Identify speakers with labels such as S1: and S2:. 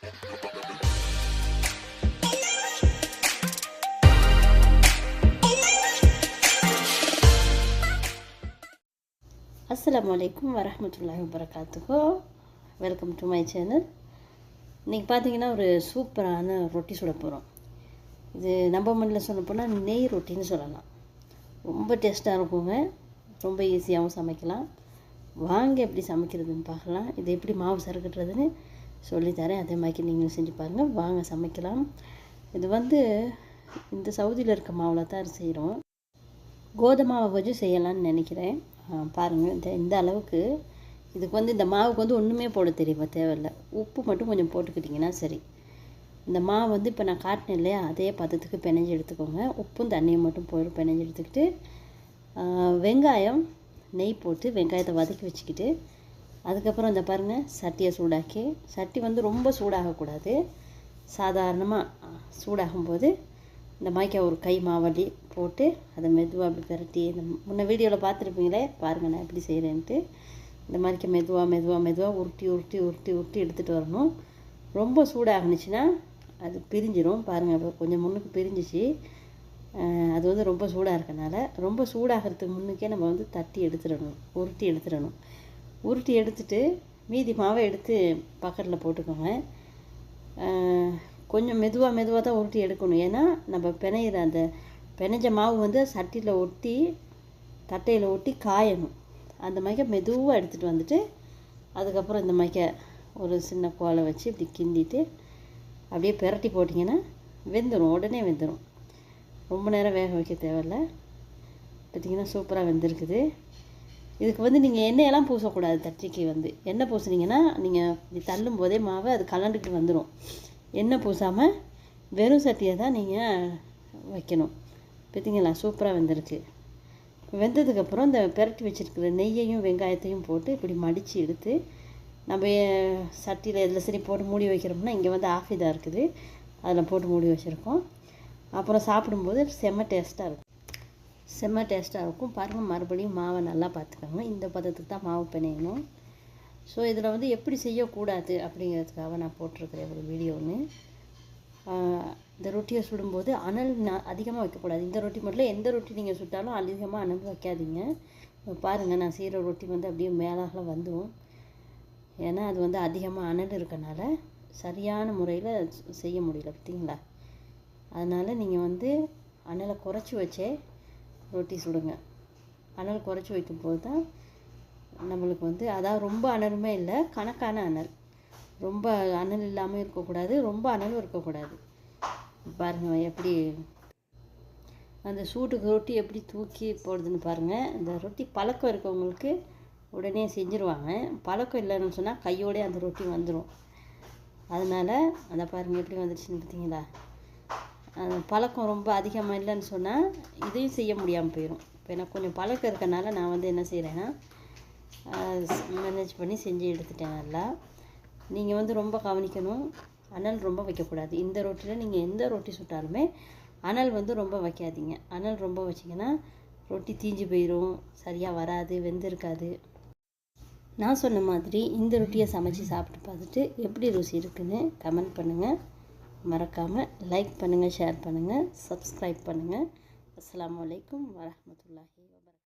S1: அஸ்ஸலாமுஅலைக்கும் வரஹ்மத்துல்லாஹி வபரகாத்துஹு. Welcome to my channel. இன்றைக்கி பார்த்தீங்கன்னா ஒரு சூப்பரான ரொட்டி சுட போகிறோம். இது நம்ம மண்ணில் சொல்ல போனால் நெய் ரொட்டின்னு சொல்லலாம். ரொம்ப டேஸ்ட்டாக இருக்குங்க, ரொம்ப ஈஸியாகவும் சமைக்கலாம். வாங்க எப்படி சமைக்கிறதுன்னு பார்க்கலாம். இது எப்படி மாவு சறுக்குறதுன்னு சொல்லித்தரேன். அதே மாதிரி நீங்களும் செஞ்சு பாருங்கள். வாங்க சமைக்கலாம். இது இந்த சவுதியில் இருக்க மாவில் தான் செய்கிறோம். கோதுமை மாவை வச்சு செய்யலான்னு நினைக்கிறேன். பாருங்கள், இந்த அளவுக்கு இதுக்கு இந்த மாவுக்கு ஒன்றுமே போட தேவையில்லை. உப்பு மட்டும் கொஞ்சம் போட்டுக்கிட்டிங்கன்னா சரி. இந்த மாவு இப்போ நான் காட்டினேன் இல்லையா, அதே பதத்துக்கு பிணைஞ்சு எடுத்துக்கோங்க. உப்பும் தண்ணியும் மட்டும் போட்டு பிணைஞ்சு எடுத்துக்கிட்டு வெங்காயம் நெய் போட்டு வெங்காயத்தை வதக்கி வச்சுக்கிட்டு அதுக்கப்புறம் இந்த பாருங்கள் சட்டியை சூடாக்கி, சட்டி ரொம்ப சூடாகக்கூடாது. சாதாரணமாக சூடாகும்போது இந்த மாய்க்காய் ஒரு கை மாவடி போட்டு அதை மெதுவாக அப்படி பெரட்டி, இந்த முன்ன வீடியோவில் பார்த்துருப்பீங்களே, பாருங்கள் நான் எப்படி செய்கிறேன்ட்டு. இந்த மாதிரிக்கு மெதுவாக உருட்டி எடுத்துகிட்டு வரணும். ரொம்ப சூடாகணுச்சுன்னா அது பிரிஞ்சிடும். பாருங்கள், இப்போ கொஞ்சம் முன்னுக்கு பிரிஞ்சிச்சு. அது ரொம்ப சூடாக இருக்கனால ரொம்ப சூடாகிறதுக்கு முன்னுக்கே நம்ம தட்டி எடுத்துடணும், உருட்டி எடுத்துட்டு மீதி மாவை எடுத்து பக்கத்தில் போட்டுக்கோங்க. கொஞ்சம் மெதுவாக தான் உருட்டி எடுக்கணும். ஏன்னா நம்ம பிணையிற அந்த பிணைஞ்ச மாவு சட்டியில் ஒட்டி தட்டையில் ஒட்டி காயணும். அந்த மாதிரி மெதுவாக எடுத்துகிட்டு வந்துட்டு அதுக்கப்புறம் இந்த மாதிரி ஒரு சின்ன கோலை வச்சு இப்படி கிண்டிட்டு அப்படியே பெரட்டி போட்டிங்கன்னா வெந்துடும், உடனே வெந்துடும். ரொம்ப நேரம் வேக வைக்க தேவையில்லை. பார்த்திங்கன்னா சூப்பராக வெந்திருக்குது. இதுக்கு நீங்கள் எண்ணெயெல்லாம் பூசக்கூடாது. தட்டிக்கு எண்ணெய் பூசுனீங்கன்னா நீங்கள் இப்படி தள்ளும் போதே மாவை அது கலண்டுக்கிட்டு வந்துடும். எண்ணெய் பூசாமல் வெறும் சட்டியை தான் நீங்கள் வைக்கணும். பார்த்திங்களா, சூப்பராக வெந்திருக்கு. வெந்ததுக்கப்புறம் இந்த பெரட்டி வச்சுருக்கிற நெய்யையும் வெங்காயத்தையும் போட்டு இப்படி மடித்து எடுத்து நம்ம சட்டியில் எதில் சரி போட்டு மூடி வைக்கிறோம்னா, இங்கே ஆஃபிதாக இருக்குது, அதில் போட்டு மூடி வச்சுருக்கோம். அப்புறம் சாப்பிடும்போது செம்ம டேஸ்ட்டாக இருக்கும். பாருங்கள், மறுபடியும் மாவை நல்லா பார்த்துக்கோங்க. இந்த பதத்துக்கு தான் மாவு பிணையணும். ஸோ இதில் எப்படி செய்யக்கூடாது அப்படிங்கிறதுக்காக நான் போட்டிருக்கிறேன் ஒரு வீடியோன்னு. இந்த ரொட்டியை சுடும்போது அனல் அதிகமாக வைக்கக்கூடாது. இந்த ரொட்டி மட்டும் எந்த ரொட்டி நீங்கள் சுட்டாலும் அதிகமாக அனல் வைக்காதீங்க. பாருங்கள், நான் செய்கிற ரொட்டி அப்படியே மேலாக வந்துடும். ஏன்னா அது அதிகமாக அனல் இருக்கனால சரியான முறையில் செய்ய முடியல, பார்த்தீங்களா. அதனால் நீங்கள் அனலை குறைச்சி வச்சே ரொட்டி சுடுங்க. அனல் குறைச்சி வைக்கும்போது தான் நம்மளுக்கு அதாவது ரொம்ப அனலுமே இல்லை, கணக்கான அனல். ரொம்ப அனல் இல்லாமல் இருக்கக்கூடாது, ரொம்ப அனலும் இருக்கக்கூடாது. பாருங்கள் எப்படி அந்த சூட்டுக்கு ரொட்டி எப்படி தூக்கி போடுதுன்னு பாருங்கள். இந்த ரொட்டி பழக்கம் இருக்கவங்களுக்கு உடனே செஞ்சுருவாங்க. பழக்கம் இல்லைன்னு சொன்னால் கையோடே அந்த ரொட்டி வந்துடும். அதனால் அந்த பாருங்கள் எப்படி வந்துடுச்சுன்னு பார்த்தீங்களா. அந்த பழக்கம் ரொம்ப அதிகமாக இல்லைன்னு சொன்னால் இதையும் செய்ய முடியாமல் போயிடும். இப்போ எனக்கு கொஞ்சம் பழக்கம் இருக்கனால நான் என்ன செய்கிறேன்னா மேனேஜ் பண்ணி செஞ்சு எடுத்துட்டேன் நல்லா. நீங்கள் ரொம்ப கவனிக்கணும், அனல் ரொம்ப வைக்கக்கூடாது. இந்த ரொட்டியில் நீங்கள் எந்த ரொட்டி சுட்டாலுமே அனல் ரொம்ப வைக்காதீங்க. அனல் ரொம்ப வச்சிங்கன்னா ரொட்டி தீஞ்சு போயிடும், சரியாக வராது, வெந்திருக்காது. நான் சொன்ன மாதிரி இந்த ரொட்டியை சமைச்சு சாப்பிட்டு பார்த்துட்டு எப்படி ருசி இருக்குன்னு கமெண்ட் பண்ணுங்கள். மறக்காமல் லைக் பண்ணுங்கள், ஷேர் பண்ணுங்கள், சப்ஸ்கிரைப் பண்ணுங்கள். அஸ்ஸலாமு அலைக்கும் வரஹ்மத்துல்லாஹி.